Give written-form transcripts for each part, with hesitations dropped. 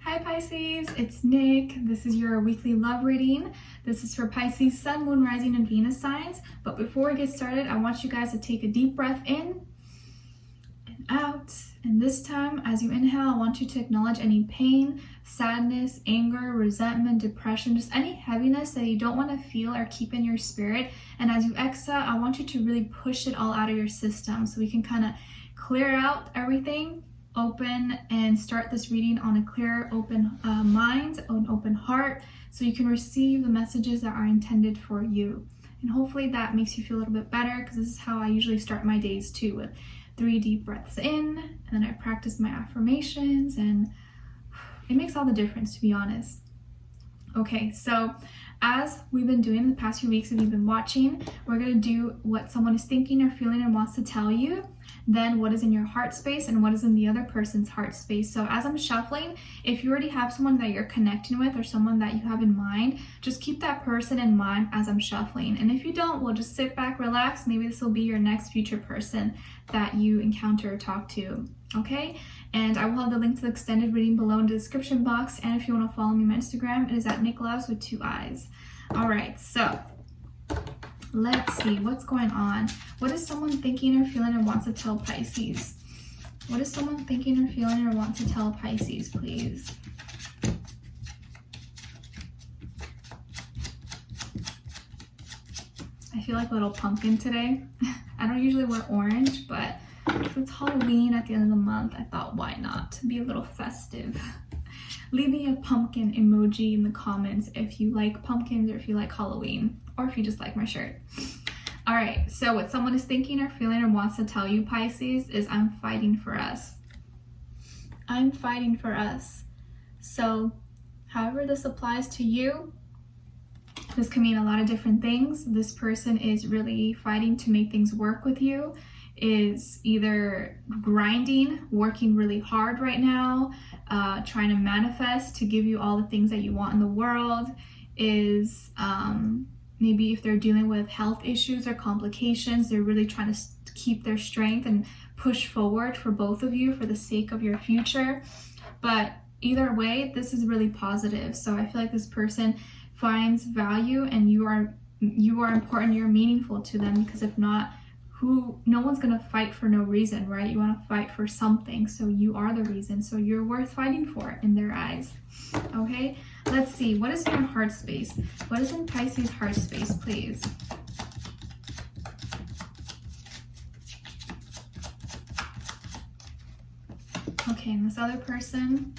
Hi Pisces, it's Nick. This is your weekly love reading. This is for Pisces, Sun, Moon, Rising, and Venus signs. But before we get started, I want you guys to take a deep breath in and out. And this time, as you inhale, I want you to acknowledge any pain, sadness, anger, resentment, depression, just any heaviness that you don't want to feel or keep in your spirit. And as you exhale, I want you to really push it all out of your system so we can kind of clear out everything, open, and start this reading on a clear, open mind, an open heart, so you can receive the messages that are intended for you. And hopefully that makes you feel a little bit better, because this is how I usually start my days too, with 3 deep breaths in, and then I practice my affirmations, and it makes all the difference, to be honest. Okay, so as we've been doing in the past few weeks, if you've been watching, we're going to do what someone is thinking or feeling and wants to tell you, then what is in your heart space and what is in the other person's heart space. So as I'm shuffling, if you already have someone that you're connecting with or someone that you have in mind, just keep that person in mind as I'm shuffling. And if you don't, we'll just sit back, relax. Maybe this will be your next future person that you encounter or talk to. Okay, and I will have the link to the extended reading below in the description box. And if you want to follow me on my Instagram, it is at NicLoves with 2 eyes. All right, so let's see what's going on. What is someone thinking or feeling and wants to tell Pisces? What is someone thinking or feeling or wants to tell Pisces, please? I feel like a little pumpkin today. I don't usually wear orange, but since it's Halloween at the end of the month, I thought, why not? Be a little festive. Leave me a pumpkin emoji in the comments if you like pumpkins or if you like Halloween, or if you just like my shirt. All right, so what someone is thinking or feeling or wants to tell you, Pisces, is I'm fighting for us. I'm fighting for us. So however this applies to you, this can mean a lot of different things. This person is really fighting to make things work with you, is either grinding, working really hard right now, trying to manifest to give you all the things that you want in the world, is maybe if they're dealing with health issues or complications, they're really trying to keep their strength and push forward for both of you for the sake of your future. But either way, this is really positive. So I feel like this person finds value, and you are important, you're meaningful to them, because if not, no one's gonna fight for no reason, right? You want to fight for something, so you are the reason, so you're worth fighting for in their eyes. Okay, let's see, what is in your heart space? What is in Pisces' heart space, please? Okay, and this other person,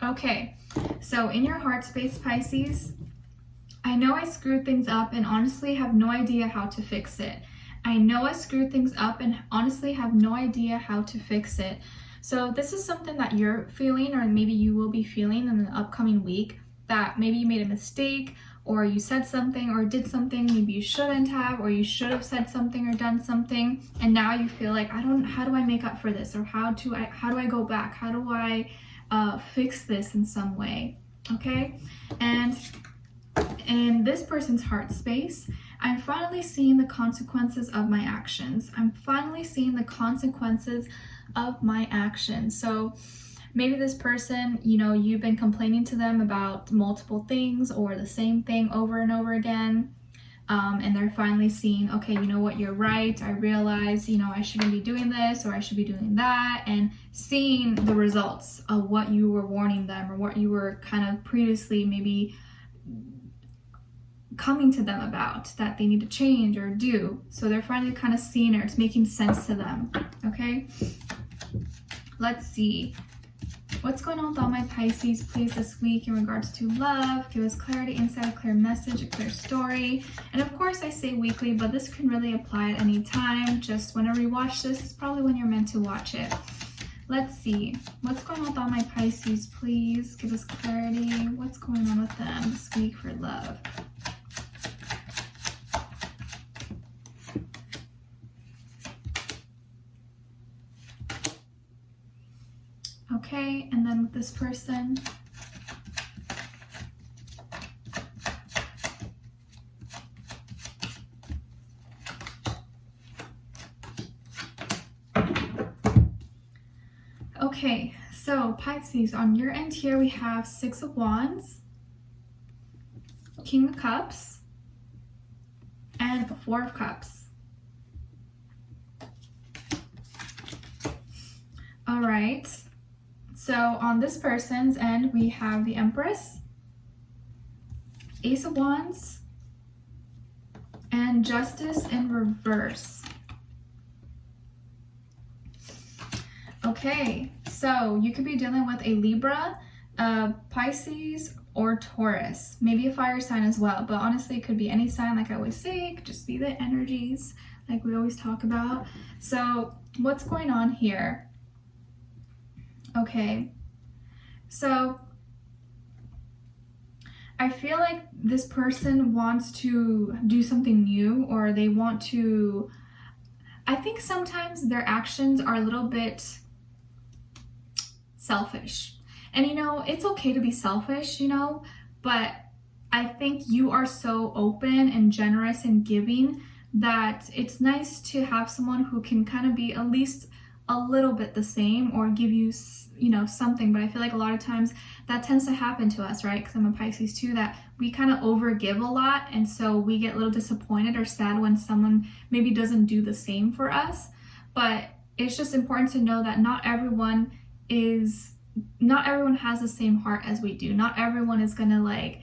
okay, so in your heart space, Pisces, I know I screwed things up and honestly have no idea how to fix it. I know I screwed things up and honestly have no idea how to fix it. So this is something that you're feeling, or maybe you will be feeling in the upcoming week, that maybe you made a mistake, or you said something or did something maybe you shouldn't have, or you should have said something or done something, and now you feel like, how do I make up for this, or how do I go back, how do I fix this in some way? Okay, and in this person's heart space, I'm finally seeing the consequences of my actions. I'm finally seeing the consequences of my actions. So maybe this person, you've been complaining to them about multiple things or the same thing over and over again. And they're finally seeing, okay, you know what, you're right. I realize, I shouldn't be doing this, or I should be doing that, and seeing the results of what you were warning them, or what you were kind of previously maybe coming to them about that they need to change or do. So they're finally kind of seeing it. It's making sense to them. Okay, let's see. What's going on with all my Pisces, please, this week in regards to love? Give us clarity, insight, a clear message, a clear story. And of course, I say weekly, but this can really apply at any time. Just whenever you watch this, it's probably when you're meant to watch it. Let's see. What's going on with all my Pisces, please? Give us clarity. What's going on with them this week for love? Okay, and then with this person, Okay, so Pisces, on your end here, we have Six of Wands, King of Cups, and Four of Cups. All right, so on this person's end, we have the Empress, Ace of Wands, and Justice in reverse. Okay, so you could be dealing with a Libra, Pisces, or Taurus. Maybe a fire sign as well, but honestly, it could be any sign. Like I always say, it could just be the energies like we always talk about. So what's going on here? Okay, so I feel like this person wants to do something new, or they want to, I think sometimes their actions are a little bit selfish. And you know, it's okay to be selfish, you know, but I think you are so open and generous and giving that it's nice to have someone who can kind of be at least a little bit the same, or give you, you know, something. But I feel like a lot of times that tends to happen to us, right? Because I'm a Pisces too, that we kind of overgive a lot, and so we get a little disappointed or sad when someone maybe doesn't do the same for us. But it's just important to know that not everyone has the same heart as we do. Not everyone is gonna like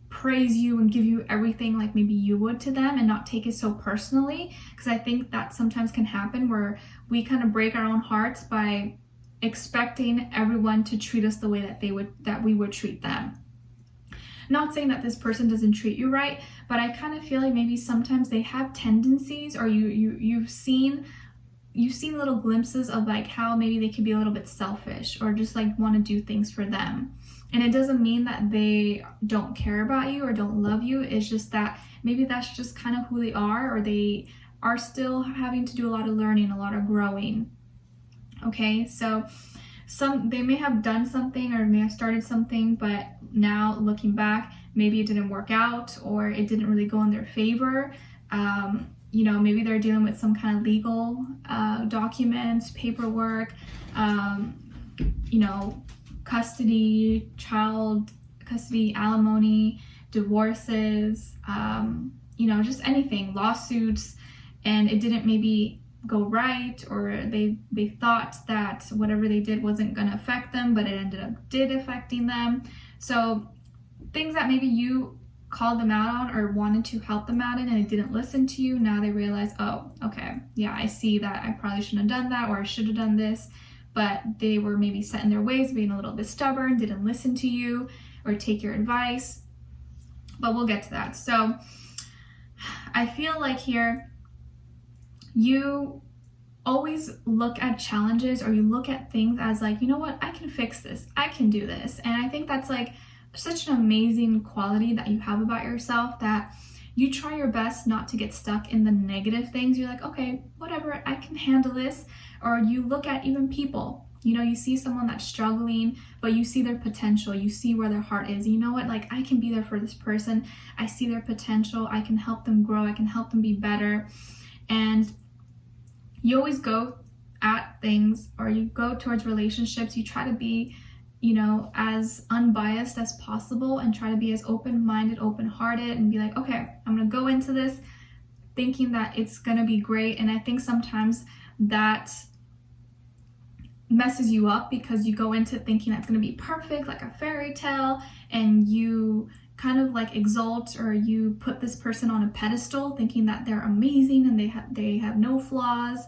praise you and give you everything like maybe you would to them, and not take it so personally, because I think that sometimes can happen where we kind of break our own hearts by expecting everyone to treat us the way that we would treat them. Not saying that this person doesn't treat you right, but I kind of feel like maybe sometimes they have tendencies, or you've seen little glimpses of like how maybe they could be a little bit selfish, or just like want to do things for them. And it doesn't mean that they don't care about you or don't love you. It's just that maybe that's just kind of who they are, or they are still having to do a lot of learning, a lot of growing. Okay, so they may have done something or may have started something, but now looking back, maybe it didn't work out, or it didn't really go in their favor. You know, maybe they're dealing with some kind of legal documents, paperwork, you know, custody, child custody, alimony, divorces, you know, just anything, lawsuits, and it didn't maybe go right, or they thought that whatever they did wasn't going to affect them, but it did affecting them. So things that maybe you called them out on or wanted to help them out in, and they didn't listen to you, now they realize, oh, okay, yeah, I see that I probably shouldn't have done that, or I should have done this, but they were maybe set in their ways, being a little bit stubborn, didn't listen to you or take your advice. But we'll get to that. So I feel like here you always look at challenges, or you look at things as like, you know what, I can fix this, I can do this. And I think that's like such an amazing quality that you have about yourself, that you try your best not to get stuck in the negative things. You're like, okay, whatever, I can handle this. Or you look at even people, you know, you see someone that's struggling, but you see their potential, you see where their heart is. You know what, like, I can be there for this person, I see their potential, I can help them grow, I can help them be better. And you always go at things, or you go towards relationships, you try to be, you know, as unbiased as possible, and try to be as open-minded, open-hearted, and be like, okay, I'm gonna go into this thinking that it's gonna be great. And I think sometimes that messes you up, because you go into thinking that's gonna be perfect, like a fairy tale, and you kind of like exalt, or you put this person on a pedestal thinking that they're amazing and they have no flaws,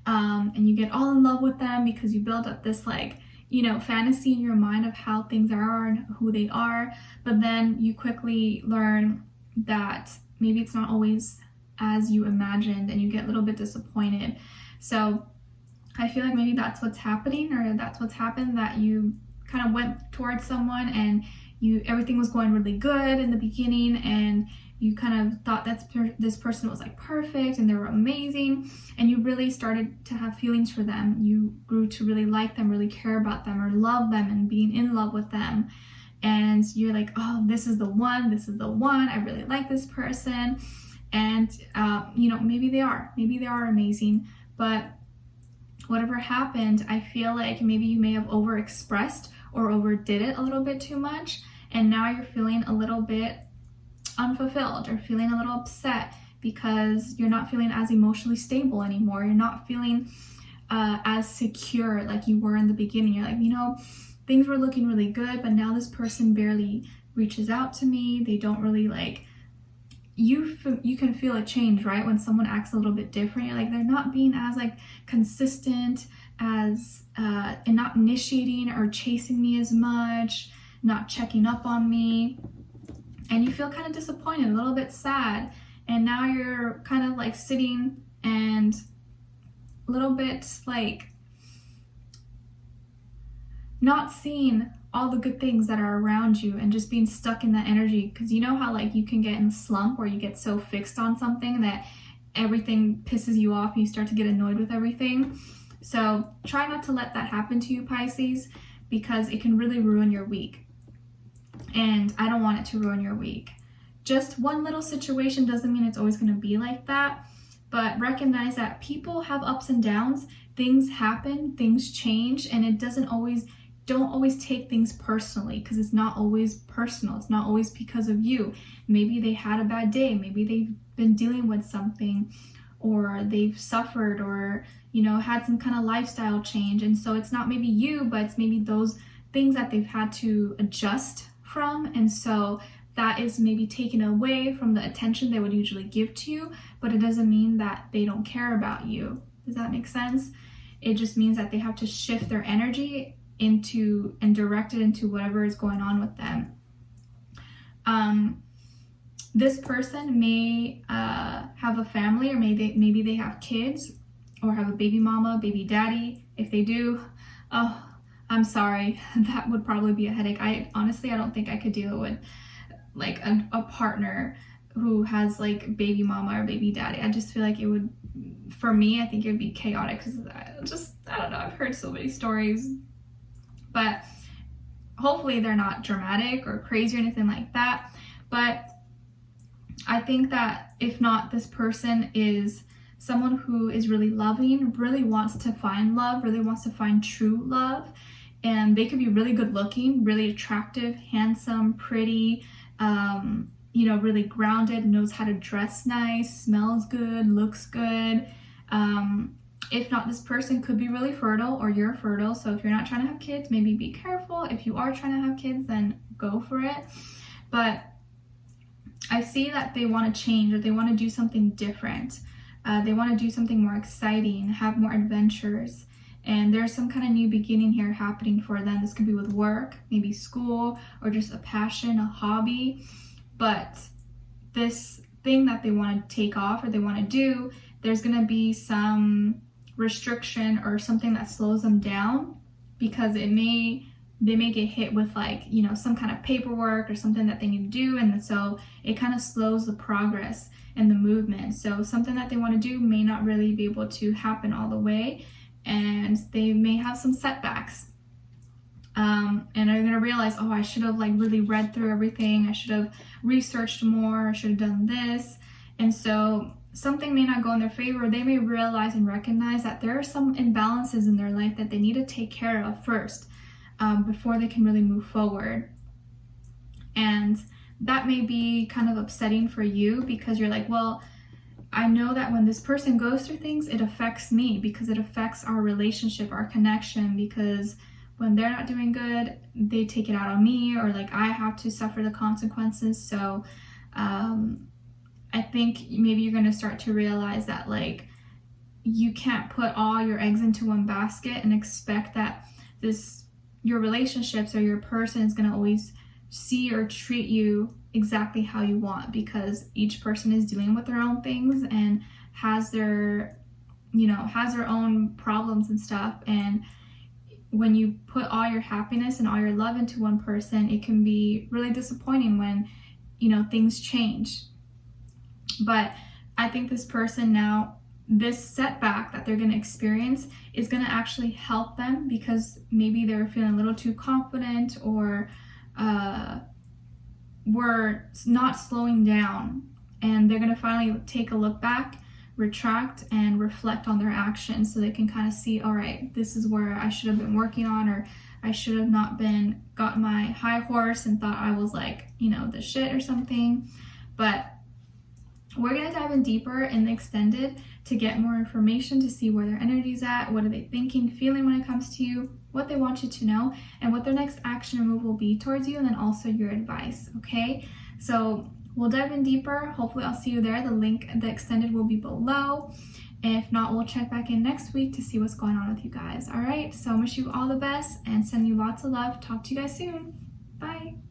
and you get all in love with them because you build up this, like, you know, fantasy in your mind of how things are and who they are. But then you quickly learn that maybe it's not always as you imagined, and you get a little bit disappointed. So I feel like maybe that's what's happening, or that's what's happened, that you kind of went towards someone and everything was going really good in the beginning, and you kind of thought that this person was like perfect and they were amazing, and you really started to have feelings for them. You grew to really like them, really care about them, or love them, and being in love with them. And you're like, oh, this is the one, I really like this person. And you know, maybe they are amazing, but whatever happened, I feel like maybe you may have overexpressed or overdid it a little bit too much, and now you're feeling a little bit unfulfilled or feeling a little upset because you're not feeling as emotionally stable anymore. You're not feeling as secure like you were in the beginning. You're like, you know, things were looking really good, but now this person barely reaches out to me. They don't really like, you can feel a change, right? When someone acts a little bit different, you're like, they're not being as like consistent as and not initiating or chasing me as much, not checking up on me. And you feel kind of disappointed, a little bit sad. And now you're kind of like sitting and a little bit like not seeing all the good things that are around you and just being stuck in that energy. Because you know how like you can get in a slump where you get so fixed on something that everything pisses you off and you start to get annoyed with everything. So try not to let that happen to you, Pisces, because it can really ruin your week. And I don't want it to ruin your week. Just one little situation doesn't mean it's always going to be like that, but recognize that people have ups and downs. Things happen, things change, and it don't always take things personally, because it's not always personal. It's not always because of you. Maybe they had a bad day. Maybe they've been dealing with something, or they've suffered, or, you know, had some kind of lifestyle change. And so it's not maybe you, but it's maybe those things that they've had to adjust from. And so that is maybe taken away from the attention they would usually give to you, but it doesn't mean that they don't care about you. Does that make sense? It just means that they have to shift their energy into and direct it into whatever is going on with them. This person may have a family, or maybe they have kids, or have a baby mama, baby daddy. If they do, oh, I'm sorry, that would probably be a headache. I don't think I could deal with like a partner who has like baby mama or baby daddy. I just feel like it would, for me, I think it would be chaotic, because I don't know, I've heard so many stories, but hopefully they're not dramatic or crazy or anything like that. But I think that if not, this person is someone who is really loving, really wants to find love, really wants to find true love. And they could be really good looking, really attractive, handsome, pretty, you know, really grounded, knows how to dress nice, smells good, looks good. If not, this person could be really fertile, or you're fertile. So if you're not trying to have kids, maybe be careful. If you are trying to have kids, then go for it. But I see that they want to change, or they want to do something different. They want to do something more exciting, have more adventures. And there's some kind of new beginning here happening for them. This could be with work, maybe school, or just a passion, a hobby. But this thing that they want to take off, or they want to do, there's going to be some restriction or something that slows them down, because they may get hit with like, you know, some kind of paperwork or something that they need to do. And so it kind of slows the progress and the movement. So something that they want to do may not really be able to happen all the way. And they may have some setbacks, and are going to realize, oh, I should have like really read through everything. I should have researched more. I should have done this. And so something may not go in their favor. They may realize and recognize that there are some imbalances in their life that they need to take care of first, before they can really move forward. And that may be kind of upsetting for you, because you're like, well, I know that when this person goes through things, it affects me, because it affects our relationship, our connection, because when they're not doing good, they take it out on me, or like I have to suffer the consequences. So I think maybe you're going to start to realize that like you can't put all your eggs into one basket and expect that your relationships or your person is going to always see or treat you exactly how you want, because each person is dealing with their own things and has their own problems and stuff. And when you put all your happiness and all your love into one person, it can be really disappointing when, you know, things change. But I think this person now, this setback that they're going to experience is going to actually help them, because maybe they're feeling a little too confident, or were not slowing down, and they're going to finally take a look back, retract and reflect on their actions, so they can kind of see, all right, this is where I should have been working on, or I should have not been got my high horse and thought I was like, you know, the shit or something. But we're going to dive in deeper in the extended to get more information, to see where their energy's at, what are they thinking, feeling when it comes to you, what they want you to know, and what their next action or move will be towards you, and then also your advice, okay? So we'll dive in deeper. Hopefully I'll see you there. The link, the extended, will be below. If not, we'll check back in next week to see what's going on with you guys. All right, so I wish you all the best and send you lots of love. Talk to you guys soon. Bye.